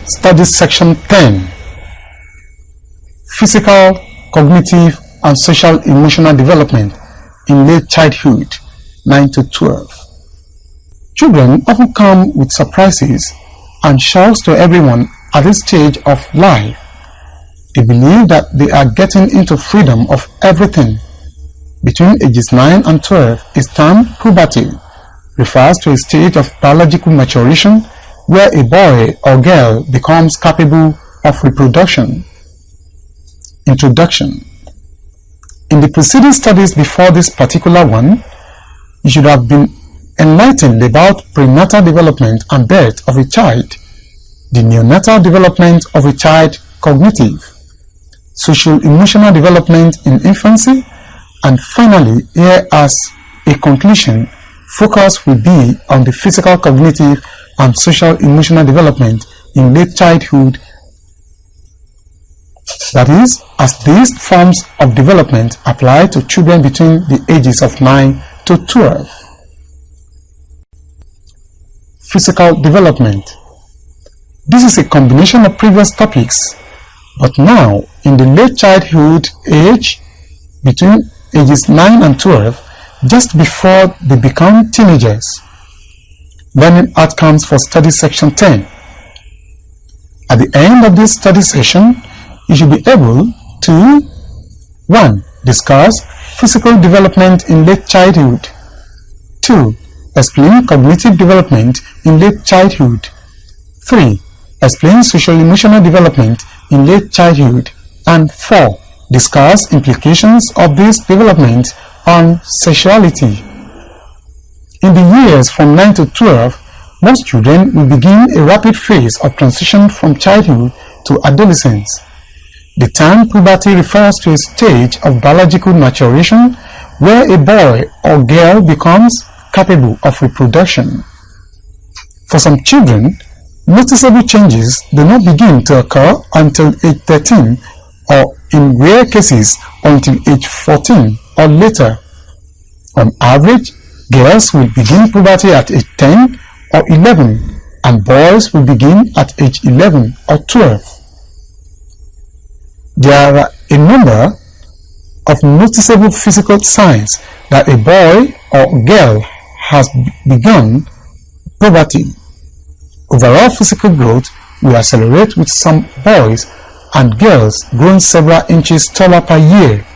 Studies Section 10. Physical, cognitive, and social emotional development in late childhood, 9 to 12. Children often come with surprises and shocks to everyone at this stage of life. They believe that they are getting into freedom of everything. Between ages 9 and 12 is termed puberty, refers to a stage of biological maturation where a boy or girl becomes capable of reproduction. Introduction. In the preceding studies before this particular one, you should have been enlightened about prenatal development and birth of a child, the neonatal development of a child, cognitive, social emotional development in infancy, and finally, here as a conclusion, focus will be on the physical, cognitive, and social emotional development in late childhood. That is, as these forms of development apply to children between the ages of 9 to 12. Physical development. This is a combination of previous topics, but now in the late childhood age, between ages 9 and 12, just before they become teenagers. Learning outcomes for study section 10. At the end of this study session, you should be able to 1. Discuss physical development in late childhood. 2. Explain cognitive development in late childhood. 3. Explain social emotional development in late childhood. And 4. Discuss implications of this development on sexuality. In the years from 9 to 12, most children will begin a rapid phase of transition from childhood to adolescence. The term puberty refers to a stage of biological maturation where a boy or girl becomes capable of reproduction. For some children, noticeable changes do not begin to occur until age 13 or in rare cases until age 14 or later. On average, girls will begin puberty at age 10 or 11 and boys will begin at age 11 or 12. There are a number of noticeable physical signs that a boy or girl has begun puberty. Overall physical growth will accelerate with some boys and girls growing several inches taller per year.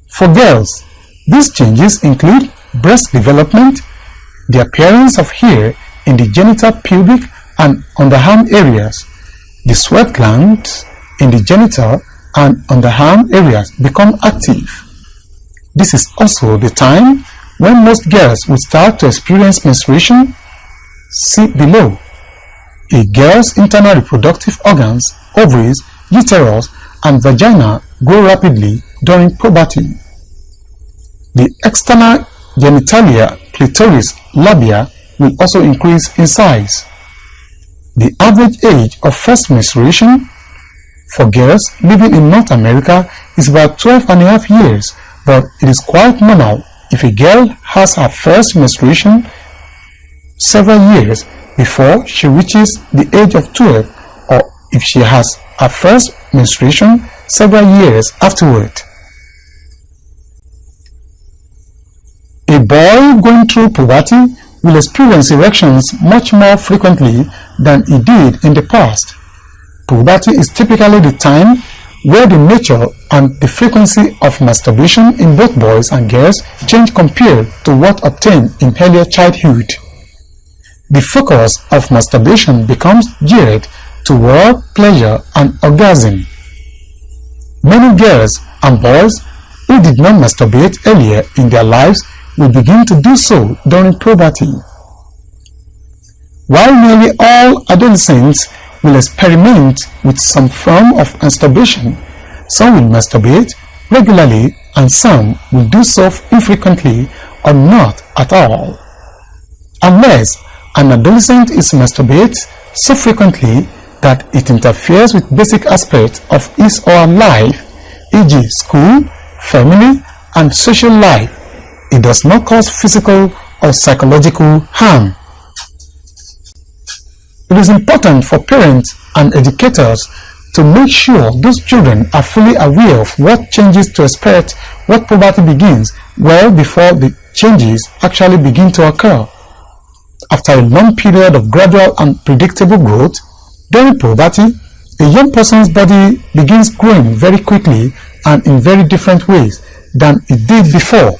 For girls, these changes include breast development, the appearance of hair in the genital, pubic, and underarm areas. The sweat glands in the genital and underarm areas become active. This is also the time when most girls will start to experience menstruation. See below. A girl's internal reproductive organs, ovaries, uterus, and vagina grow rapidly during puberty. The external genitalia, clitoris, labia will also increase in size. The average age of first menstruation for girls living in North America is about 12.5 years, but it is quite normal if a girl has her first menstruation several years before she reaches the age of 12, or if she has her first menstruation several years afterward. A boy going through puberty will experience erections much more frequently than he did in the past. Puberty is typically the time where the nature and the frequency of masturbation in both boys and girls change compared to what obtained in earlier childhood. The focus of masturbation becomes geared toward pleasure and orgasm. Many girls and boys who did not masturbate earlier in their lives will begin to do so during puberty. While nearly all adolescents will experiment with some form of masturbation, some will masturbate regularly and some will do so infrequently or not at all. Unless an adolescent is masturbates so frequently that it interferes with basic aspects of his or her life, e.g. school, family, and social life, it does not cause physical or psychological harm. It is important for parents and educators to make sure those children are fully aware of what changes to expect when puberty begins well before the changes actually begin to occur. After a long period of gradual and predictable growth, during puberty, a young person's body begins growing very quickly and in very different ways than it did before.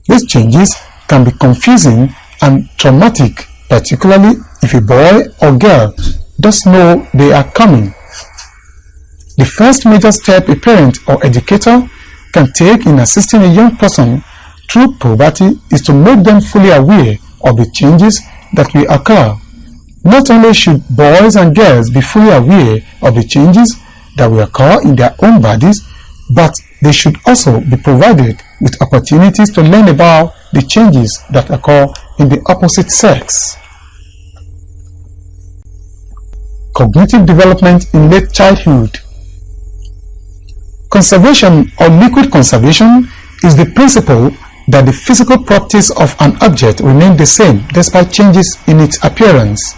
These changes can be confusing and traumatic, particularly if a boy or girl does know they are coming. The first major step a parent or educator can take in assisting a young person through puberty is to make them fully aware of the changes that will occur. Not only should boys and girls be fully aware of the changes that will occur in their own bodies, but they should also be provided with opportunities to learn about the changes that occur in the opposite sex. Cognitive development in late childhood. Conservation or liquid conservation is the principle that the physical properties of an object remain the same despite changes in its appearance.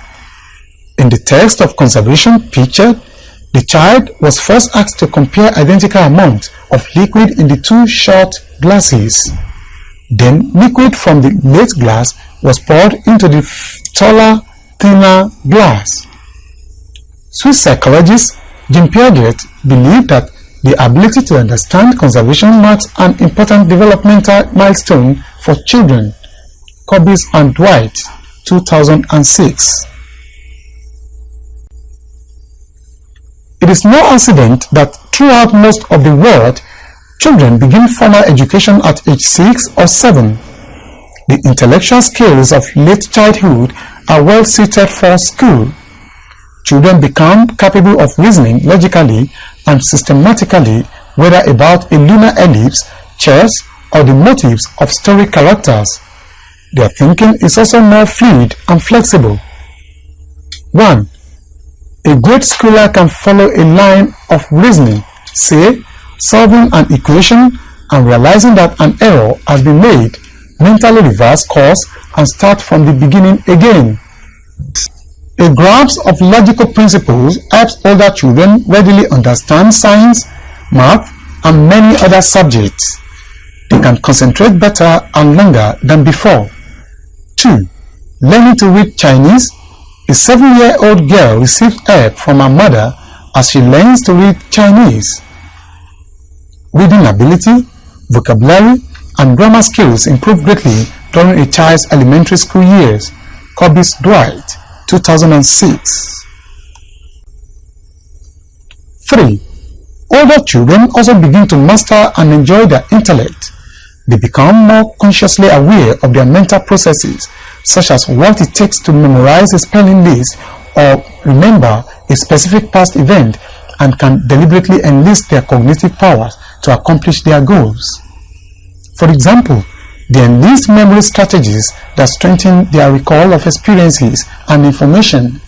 In the text of conservation pictured, the child was first asked to compare identical amounts of liquid in the two shot glasses. Then liquid from the late glass was poured into the taller, thinner glass. Swiss psychologist Jean Piaget believed that the ability to understand conservation marks an important developmental milestone for children. Corbis and Dwight, 2006. It is no accident that throughout most of the world, children begin formal education at age 6 or 7. The intellectual skills of late childhood are well suited for school. Children become capable of reasoning logically and systematically, whether about a lunar eclipse, chess, or the motives of story characters. Their thinking is also more fluid and flexible. 1. A great scholar can follow a line of reasoning, say, solving an equation and realizing that an error has been made, mentally reverse course and start from the beginning again. A grasp of logical principles helps older children readily understand science, math, and many other subjects. They can concentrate better and longer than before. 2. Learning to read Chinese. A 7-year-old girl receives help from her mother as she learns to read Chinese. Reading ability, vocabulary, and grammar skills improve greatly during a child's elementary school years. Corbis Dwight, 2006. 3. Older children also begin to master and enjoy their intellect. They become more consciously aware of their mental processes, such as what it takes to memorize a spelling list or remember a specific past event, and can deliberately enlist their cognitive powers to accomplish their goals. For example, they enlist memory strategies that strengthen their recall of experiences and information.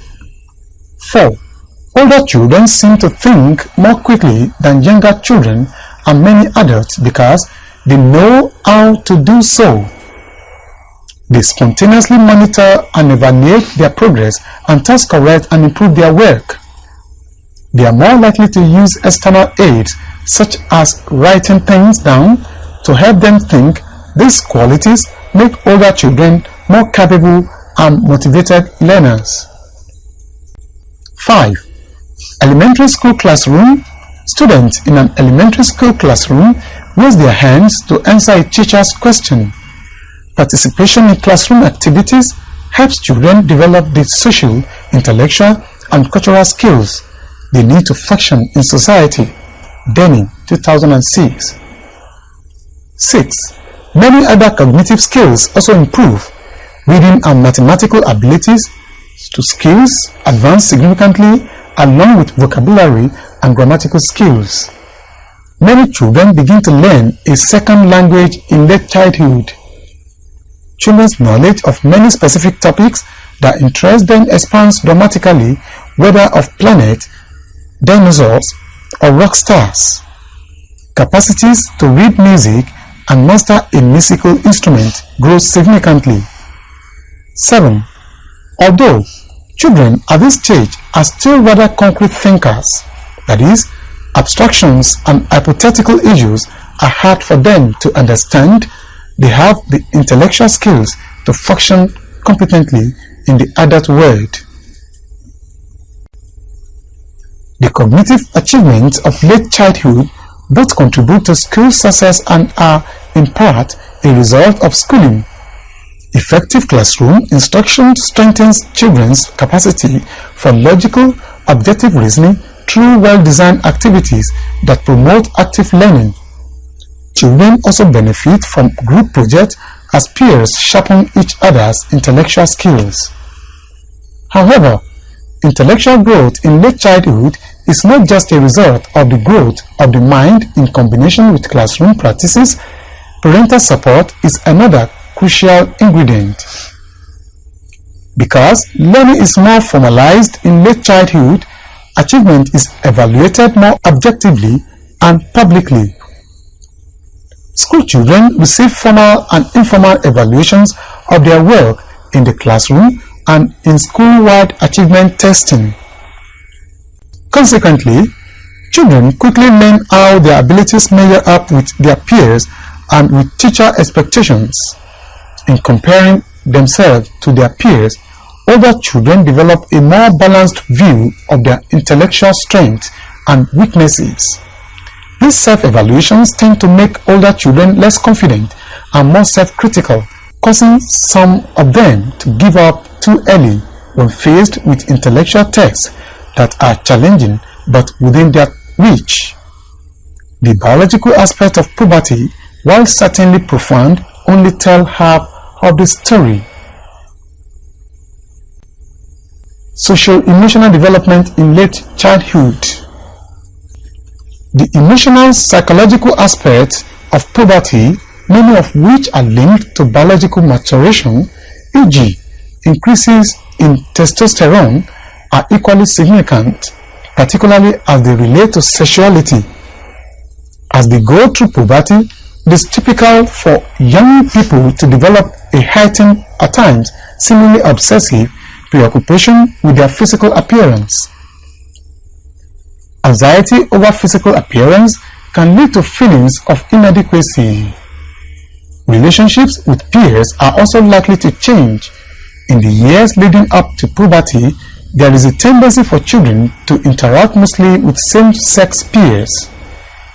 4. Older children seem to think more quickly than younger children and many adults because they know how to do so. They spontaneously monitor and evaluate their progress and thus correct and improve their work. They are more likely to use external aids such as writing things down to help them think. These qualities make older children more capable and motivated learners. 5. Elementary school classroom. Students in an elementary school classroom raise their hands to answer a teacher's question. Participation in classroom activities helps children develop the social, intellectual, and cultural skills they need to function in society. Denning, 2006. 6. Many other cognitive skills also improve. Reading and mathematical abilities to skills advance significantly along with vocabulary and grammatical skills. Many children begin to learn a second language in late childhood. Children's knowledge of many specific topics that interest them expands dramatically, whether of planets, dinosaurs, or rock stars. Capacities to read music and master a musical instrument grows significantly. 7. Although Children at this stage are still rather concrete thinkers, that is, abstractions and hypothetical issues are hard for them to understand. They have the intellectual skills to function competently in the adult world. The cognitive achievements of late childhood both contribute to school success and are, in part, a result of schooling. Effective classroom instruction strengthens children's capacity for logical, objective reasoning through well-designed activities that promote active learning. Children also benefit from group projects as peers sharpen each other's intellectual skills. However, intellectual growth in late childhood is not just a result of the growth of the mind in combination with classroom practices. Parental support is another crucial ingredient. Because learning is more formalized in late childhood, achievement is evaluated more objectively and publicly. School children receive formal and informal evaluations of their work in the classroom and in school-wide achievement testing. Consequently, children quickly learn how their abilities measure up with their peers and with teacher expectations. In comparing themselves to their peers, older children develop a more balanced view of their intellectual strengths and weaknesses. These self-evaluations tend to make older children less confident and more self-critical, causing some of them to give up too early when faced with intellectual tests that are challenging but within their reach. The biological aspect of puberty, while certainly profound, only tell half of the story. Social-emotional development in late childhood. The emotional psychological aspects of puberty, many of which are linked to biological maturation, e.g., increases in testosterone, are equally significant, particularly as they relate to sexuality. As they go through puberty, it is typical for young people to develop a heightened, at times seemingly obsessive, preoccupation with their physical appearance. Anxiety over physical appearance can lead to feelings of inadequacy. Relationships with peers are also likely to change. In the years leading up to puberty, there is a tendency for children to interact mostly with same-sex peers.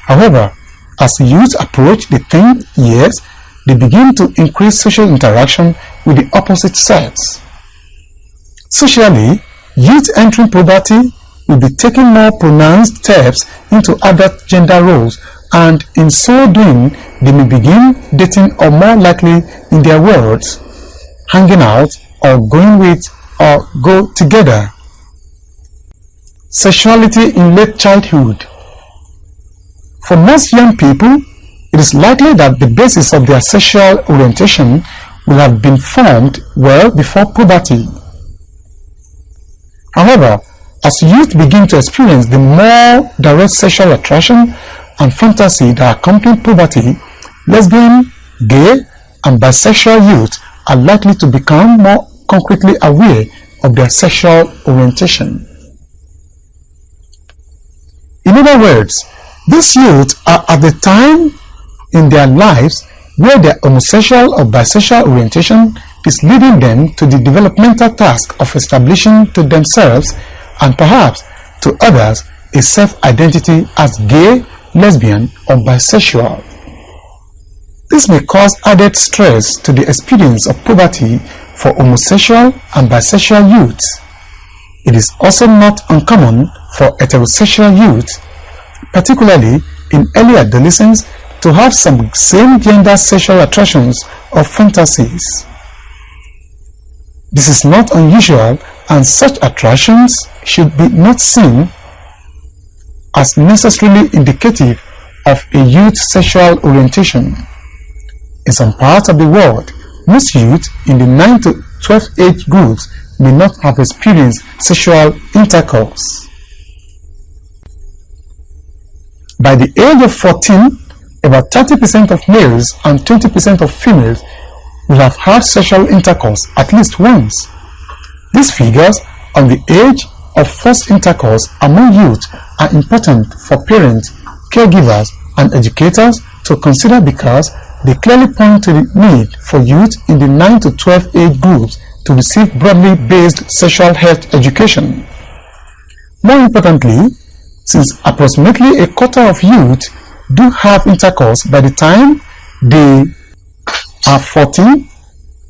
However, as youth approach the teen years, they begin to increase social interaction with the opposite sex. Socially, youth entering puberty will be taking more pronounced steps into adult gender roles, and in so doing, they may begin dating or, more likely in their words, hanging out or going with or go together. Sexuality in late childhood. For most young people, it is likely that the basis of their sexual orientation will have been formed well before puberty. However, as youth begin to experience the more direct sexual attraction and fantasy that accompany puberty, lesbian, gay, and bisexual youth are likely to become more concretely aware of their sexual orientation. In other words, these youth are at the time in their lives where their homosexual or bisexual orientation is leading them to the developmental task of establishing to themselves and perhaps to others a self-identity as gay, lesbian, or bisexual. This may cause added stress to the experience of puberty for homosexual and bisexual youths. It is also not uncommon for heterosexual youths, particularly in early adolescence, to have some same-gender sexual attractions or fantasies. This is not unusual, and such attractions should be not seen as necessarily indicative of a youth's sexual orientation. In some parts of the world, most youth in the 9 to 12 age groups may not have experienced sexual intercourse. By the age of 14, about 30% of males and 20% of females will have had sexual intercourse at least once. These figures on the age of first intercourse among youth are important for parents, caregivers, and educators to consider because they clearly point to the need for youth in the 9 to 12 age groups to receive broadly based sexual health education. More importantly, since approximately a quarter of youth do have intercourse by the time they are 14,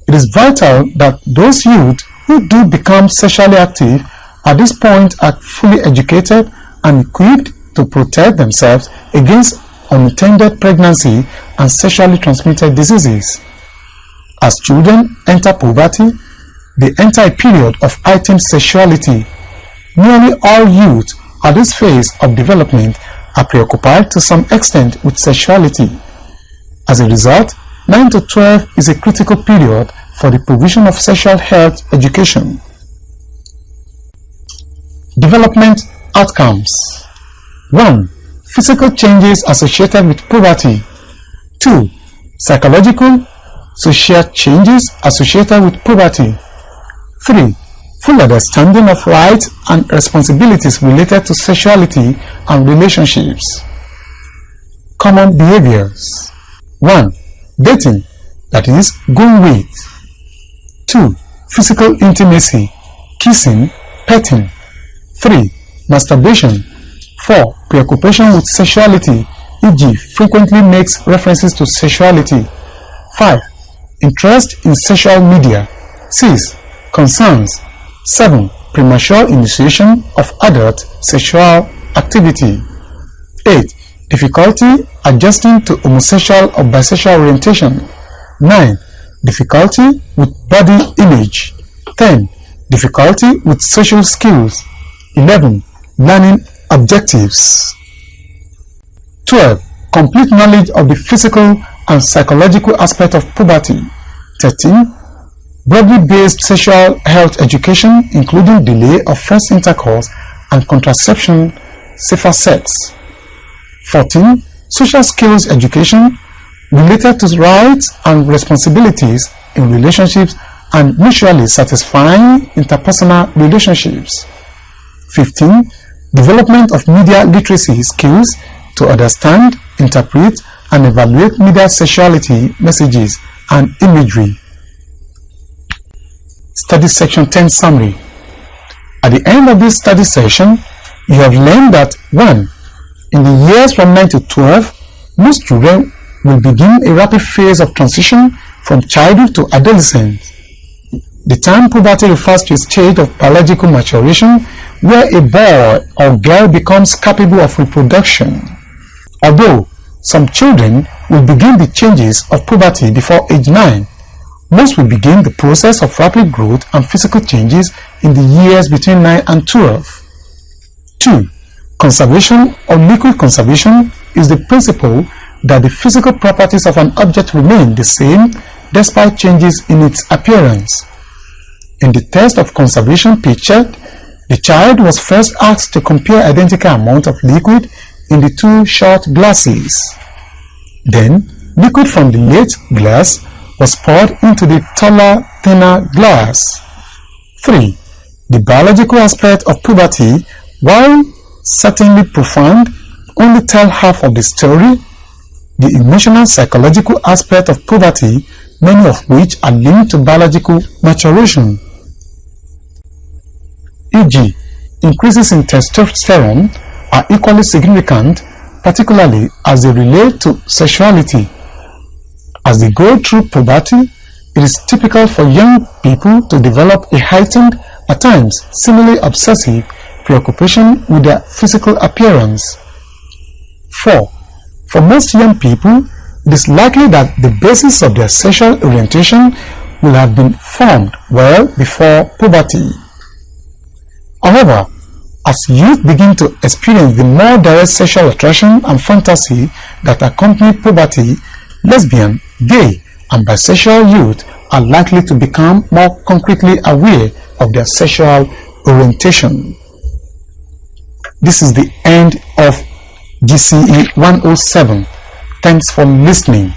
it is vital that those youth who do become sexually active at this point are fully educated and equipped to protect themselves against unintended pregnancy and sexually transmitted diseases. As children enter puberty, they enter a period of heightened sexuality. Nearly all youth at this phase of development are preoccupied to some extent with sexuality. As a result, 9 to 12 is a critical period for the provision of sexual health education. Development outcomes. 1. Physical changes associated with puberty. 2. Psychological, social changes associated with puberty. 3. Full understanding of rights and responsibilities related to sexuality and relationships. Common behaviors. 1. Dating, that is, going with. 2. Physical intimacy, kissing, petting. 3. Masturbation. 4. Preoccupation with sexuality, e.g. frequently makes references to sexuality. 5. Interest in sexual media. 6. Concerns. 7. Premature initiation of adult sexual activity. 8. Difficulty adjusting to homosexual or bisexual orientation. 9. Difficulty with body image. 10. Difficulty with social skills. 11. Learning objectives. 12. Complete knowledge of the physical and psychological aspect of puberty. 13. Broadly based sexual health education, including delay of first intercourse and contraception, safer sex. 14. Social skills education related to rights and responsibilities in relationships and mutually satisfying interpersonal relationships. 15. Development of media literacy skills to understand, interpret, and evaluate media sexuality messages and imagery. Study Section 10 Summary. At the end of this study session, you have learned that 1. In the years from 9 to 12, most children will begin a rapid phase of transition from childhood to adolescence. The term puberty refers to a stage of biological maturation where a boy or girl becomes capable of reproduction. Although some children will begin the changes of puberty before age 9, most will begin the process of rapid growth and physical changes in the years between 9 and 12. 2. Conservation or liquid conservation is the principle that the physical properties of an object remain the same despite changes in its appearance. In the test of conservation pictured, the child was first asked to compare identical amount of liquid in the two shot glasses. Then, liquid from the late glass was poured into the taller, thinner glass. 3. The biological aspect of puberty, while certainly profound, only tell half of the story. The emotional psychological aspect of puberty, many of which are linked to biological maturation, e.g., increases in testosterone, are equally significant, particularly as they relate to sexuality. As they go through puberty, it is typical for young people to develop a heightened, at times seemingly obsessive, preoccupation with their physical appearance. 4. For most young people, it is likely that the basis of their sexual orientation will have been formed well before puberty. However, as youth begin to experience the more direct sexual attraction and fantasy that accompany puberty, lesbian, gay, and bisexual youth are likely to become more concretely aware of their sexual orientation. This is the end of GCE 107. Thanks for listening.